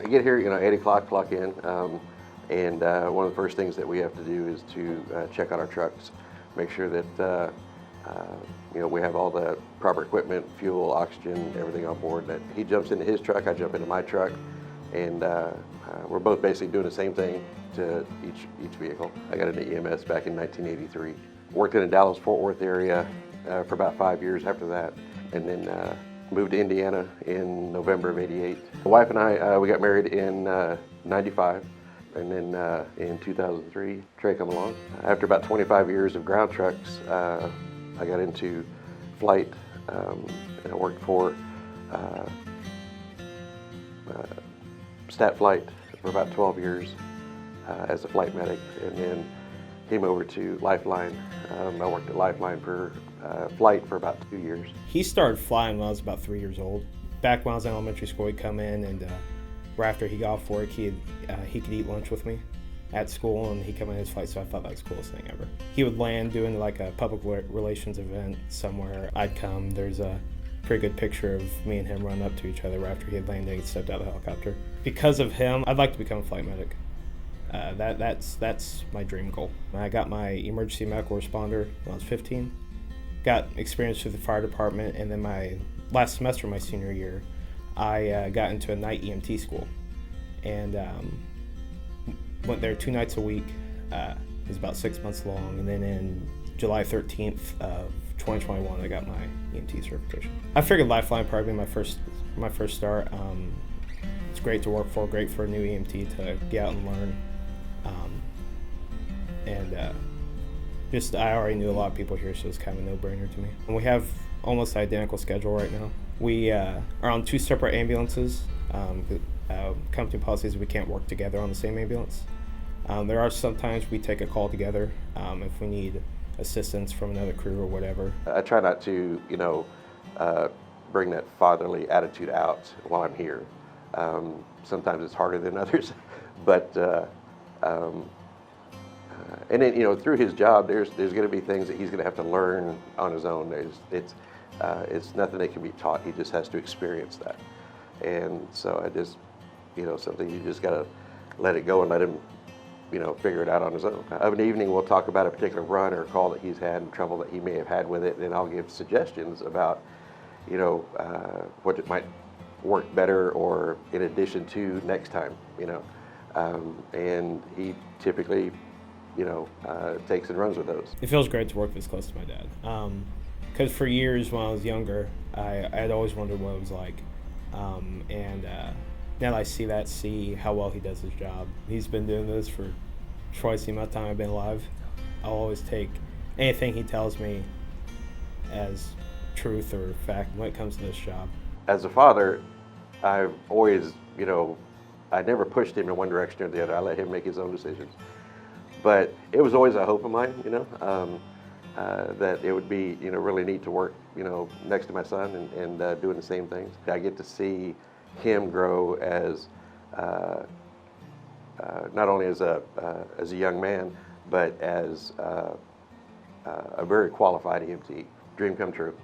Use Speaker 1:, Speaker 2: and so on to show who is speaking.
Speaker 1: I get here, 8 o'clock, clock in, and one of the first things that we have to do is to check on our trucks, make sure that we have all the proper equipment, fuel, oxygen, everything on board. That he jumps into his truck, I jump into my truck, and we're both basically doing the same thing to each vehicle. I got into EMS back in 1983. Worked in the Dallas-Fort Worth area for about 5 years after that, and then moved to Indiana in November of '88. My wife and I, we got married in '95, and then in 2003, Trey come along. After about 25 years of ground trucks, I got into flight, and I worked for Stat Flight for about 12 years as a flight medic, and then came over to LifeLine. I worked at LifeLine for flight for about 2 years.
Speaker 2: He started flying when I was about 3 years old. Back when I was in elementary school, he'd come in, and right after he got off work, he could eat lunch with me at school, and he'd come in his flight, so I thought that was the coolest thing ever. He would land doing like a public relations event somewhere. I'd come. There's a pretty good picture of me and him running up to each other right after he had landed and stepped out of the helicopter. Because of him, I'd like to become a flight medic. That's my dream goal. I got my emergency medical responder when I was 15. Got experience through the fire department, and then my last semester of my senior year, I got into a night EMT school, and went there 2 nights a week. It was about 6 months long, and then in July 13th of 2021, I got my EMT certification. I figured LifeLine probably be my first start. It's great to work for, great for a new EMT to get out and learn. I already knew a lot of people here, so it's kind of a no-brainer to me. And we have almost identical schedule right now. We are on 2 separate ambulances. Company policy is we can't work together on the same ambulance. There are sometimes we take a call together if we need assistance from another crew or whatever.
Speaker 1: I try not to, bring that fatherly attitude out while I'm here. Sometimes it's harder than others, but and then through his job, there's going to be things that he's going to have to learn on his own. It's nothing that can be taught. He just has to experience that, and so I just something you just got to let it go and let him figure it out on his own. Of an evening, we'll talk about a particular run or call that he's had and trouble that he may have had with it, and I'll give suggestions about what it might work better or in addition to next time, and he typically, takes and runs with those.
Speaker 2: It feels great to work this close to my dad. Because for years when I was younger, I'd always wondered what it was like. And now that I see how well he does his job. He's been doing this for twice the amount of time I've been alive. I'll always take anything he tells me as truth or fact when it comes to this job.
Speaker 1: As a father, I've always, I never pushed him in one direction or the other. I let him make his own decisions. But it was always a hope of mine, that it would be, really neat to work, next to my son and doing the same things. I get to see him grow as not only as a young man, but as a very qualified EMT. Dream come true.